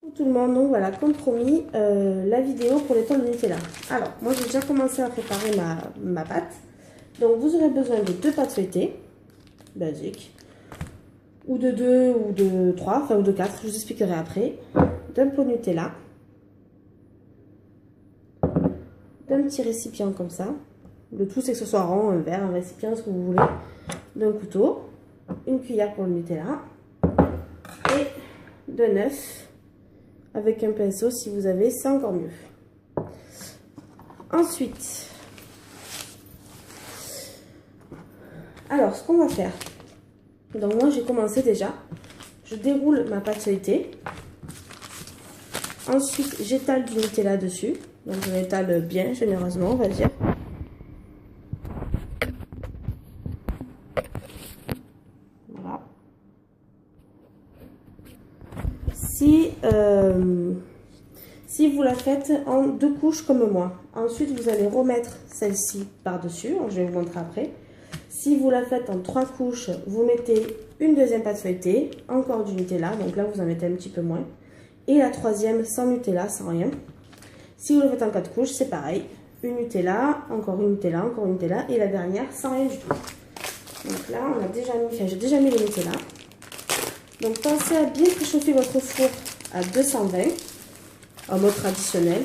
Bonjour tout le monde, donc voilà, comme promis, la vidéo pour les tons de Nutella. Alors, moi j'ai déjà commencé à préparer ma pâte. Donc vous aurez besoin de 2 pâtes feuilletées, basiques, ou de 2, ou de 3, enfin ou de 4, je vous expliquerai après. D'un pot de Nutella, d'un petit récipient comme ça. Le tout c'est que ce soit rond, un verre, un récipient, ce que vous voulez. D'un couteau, une cuillère pour le Nutella, et d'un œuf. Avec un pinceau, si vous avez, c'est encore mieux. Ensuite, alors ce qu'on va faire, donc moi j'ai commencé déjà, je déroule ma pâte feuilletée, ensuite j'étale du Nutella dessus, donc je l'étale bien généreusement on va dire. Voilà. Si vous la faites en 2 couches comme moi, ensuite vous allez remettre celle-ci par-dessus, je vais vous montrer après. Si vous la faites en 3 couches, vous mettez une deuxième pâte feuilletée, encore du Nutella, donc là vous en mettez un petit peu moins. Et la troisième sans Nutella, sans rien. Si vous le faites en 4 couches, c'est pareil. Une Nutella, encore une Nutella, encore une Nutella, et la dernière sans rien du tout. Donc là, on a déjà mis, j'ai déjà mis le Nutella. Donc pensez à bien préchauffer votre four à 220, en mode traditionnel,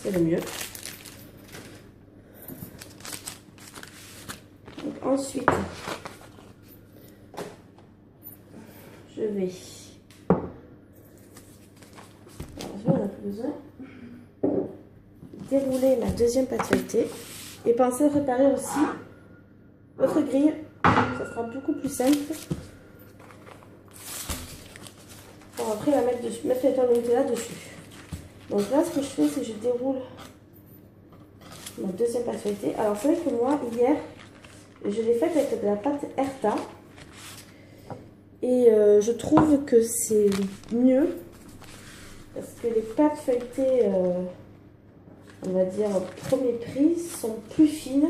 c'est le mieux. Donc ensuite, je vais, on n'a plus besoin, dérouler ma deuxième pâte feuilletée et pensez à préparer aussi votre grille, ça sera beaucoup plus simple pour après la mettre dessus, mettre les tons de Nutella dessus. Donc là, ce que je fais, c'est que je déroule ma deuxième pâte feuilletée. Alors c'est vrai que moi, hier, je l'ai faite avec de la pâte Herta. Et je trouve que c'est mieux. Parce que les pâtes feuilletées, on va dire, au premier prix, sont plus fines.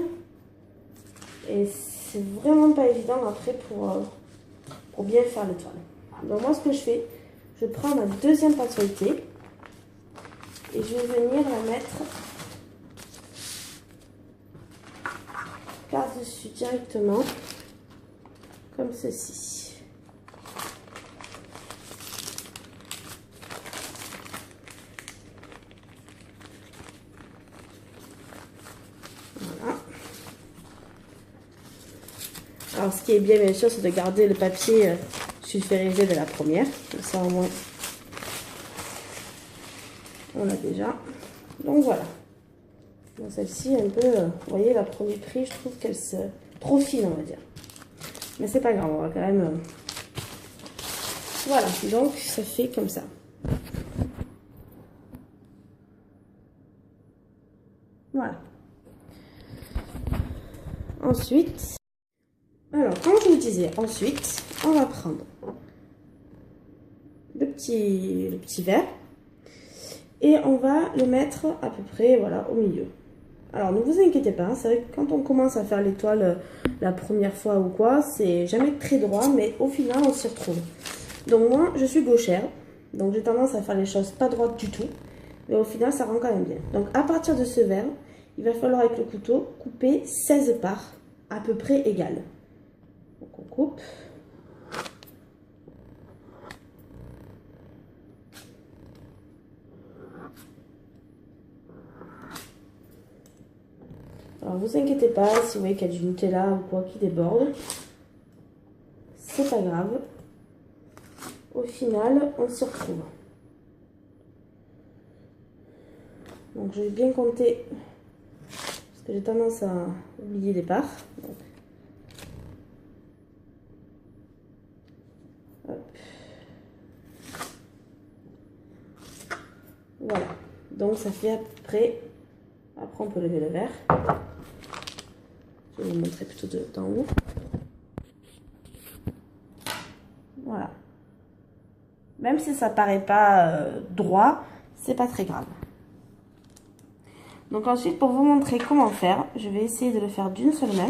Et c'est vraiment pas évident après pour bien faire l'étoile. Donc moi, ce que je fais, je prends ma deuxième pâte feuilletée. Et je vais venir la mettre par-dessus directement, comme ceci. Voilà. Alors ce qui est bien sûr, c'est de garder le papier sulfurisé de la première. Comme ça au moins, on l'a déjà. Donc voilà. Celle-ci, un peu, vous voyez, la premier prix, je trouve qu'elle se... trop fine, on va dire. Mais c'est pas grave, on va quand même... Voilà, donc ça fait comme ça. Voilà. Ensuite... Alors, comme je vous disais, ensuite, on va prendre le petit verre. Et on va le mettre à peu près, voilà, au milieu. Alors, ne vous inquiétez pas, c'est vrai que quand on commence à faire l'étoile la première fois ou quoi, c'est jamais très droit, mais au final, on s'y retrouve. Donc moi, je suis gauchère, donc j'ai tendance à faire les choses pas droites du tout, mais au final, ça rend quand même bien. Donc à partir de ce verre, il va falloir avec le couteau couper 16 parts, à peu près égales. Donc on coupe. Alors, vous inquiétez pas, si vous voyez qu'il y a du Nutella ou quoi qui déborde, c'est pas grave. Au final, on s'y retrouve. Donc, je vais bien compter, parce que j'ai tendance à oublier des parts. Donc, hop. Voilà. Donc, ça fait à peu près... Après, on peut lever le verre. Je vais vous montrer plutôt d'en haut. Voilà. Même si ça paraît pas droit, c'est pas très grave. Donc ensuite, pour vous montrer comment faire, je vais essayer de le faire d'une seule main.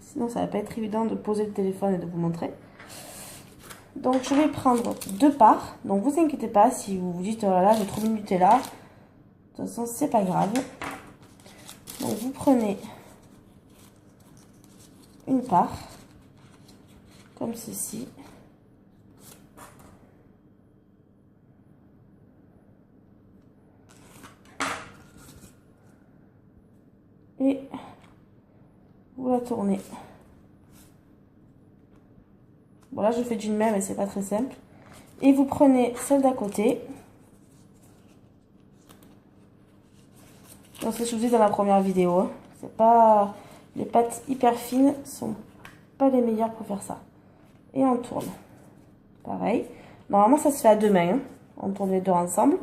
Sinon, ça va pas être évident de poser le téléphone et de vous montrer. Donc je vais prendre 2 parts. Donc vous inquiétez pas si vous vous dites oh là là j'ai trop de Nutella. De toute façon c'est pas grave. Donc vous prenez une part comme ceci. Et vous la tournez. Bon là je fais d'une main mais c'est pas très simple. Et vous prenez celle d'à côté. Donc c'est ce que je vous dis dans la première vidéo. Hein. C'est pas, les pâtes hyper fines sont pas les meilleures pour faire ça. Et on tourne. Pareil. Normalement ça se fait à 2 mains. Hein. On tourne les 2 ensemble.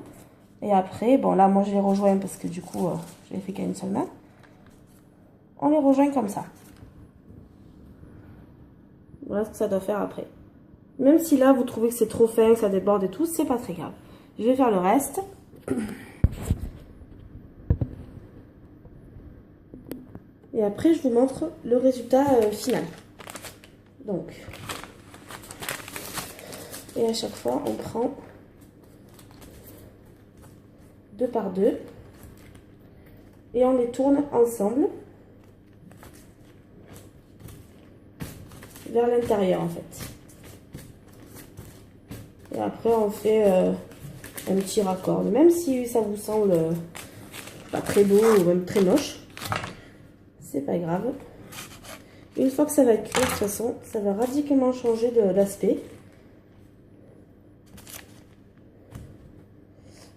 Et après, bon là moi je les rejoins parce que du coup je les fais qu'à une seule main. On les rejoint comme ça. Voilà ce que ça doit faire après. Même si là vous trouvez que c'est trop fin, que ça déborde et tout, c'est pas très grave. Je vais faire le reste. Et après je vous montre le résultat final. Donc, et à chaque fois on prend 2 par 2 et on les tourne ensemble vers l'intérieur en fait. Et après on fait un petit raccord. Même si ça vous semble pas très beau ou même très moche, c'est pas grave. Une fois que ça va cuire, de toute façon, ça va radicalement changer d'aspect.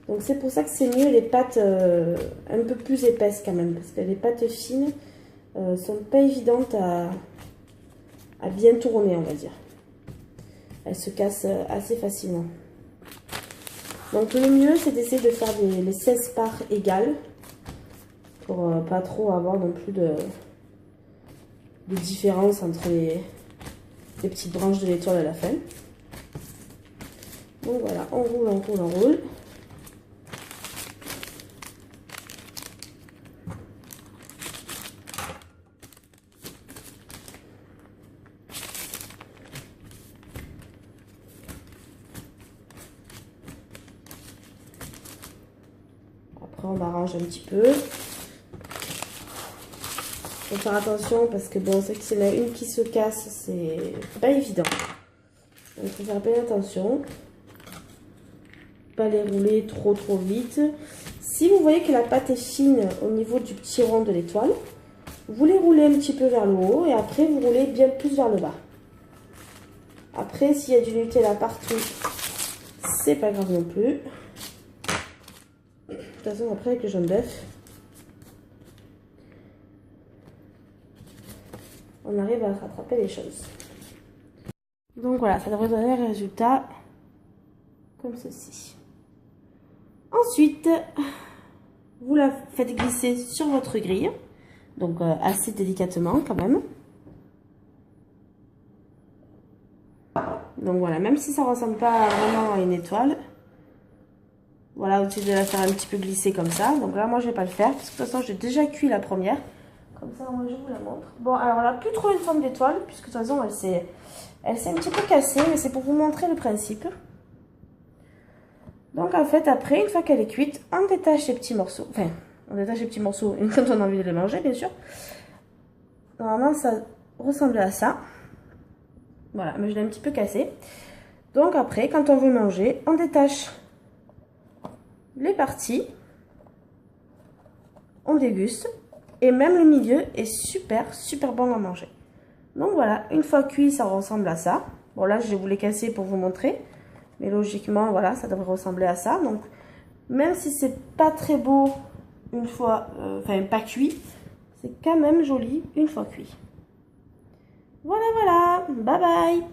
Donc c'est pour ça que c'est mieux les pâtes un peu plus épaisses quand même. Parce que les pâtes fines sont pas évidentes à bien tourner, on va dire. Elles se cassent assez facilement. Donc le mieux c'est d'essayer de faire les 16 parts égales. Pour pas trop avoir non plus de différence entre les petites branches de l'étoile à la fin. Donc voilà, on roule, on roule, on roule. Après on arrange un petit peu. Faut faire attention parce que bon, c'est que s'il y en a une qui se casse, c'est pas évident. Donc il faut faire bien attention. Pas les rouler trop vite. Si vous voyez que la pâte est fine au niveau du petit rond de l'étoile, vous les roulez un petit peu vers le haut et après vous roulez bien plus vers le bas. Après, s'il y a du Nutella partout, c'est pas grave non plus. De toute façon, après avec le jaune d'œuf, on arrive à rattraper les choses. Donc voilà, ça devrait donner un résultat comme ceci. Ensuite, vous la faites glisser sur votre grille. Donc assez délicatement quand même. Donc voilà, même si ça ne ressemble pas vraiment à une étoile. Voilà, au-dessus de la faire un petit peu glisser comme ça. Donc là, moi, je ne vais pas le faire. Parce que de toute façon, j'ai déjà cuit la première. Comme ça, moi, je vous la montre. Bon, alors, on n'a plus trop une forme d'étoile. Puisque de toute façon, elle s'est un petit peu cassée. Mais c'est pour vous montrer le principe. Donc, en fait, après, une fois qu'elle est cuite, on détache les petits morceaux. Enfin, on détache les petits morceaux quand on a envie de les manger, bien sûr. Normalement, ça ressemble à ça. Voilà, mais je l'ai un petit peu cassé. Donc, après, quand on veut manger, on détache les parties, on déguste et même le milieu est super bon à manger. Donc voilà, une fois cuit, ça ressemble à ça. Bon là, je vais vous les casser pour vous montrer, mais logiquement, voilà, ça devrait ressembler à ça. Donc même si c'est pas très beau une fois, enfin pas cuit, c'est quand même joli une fois cuit. Voilà, bye bye.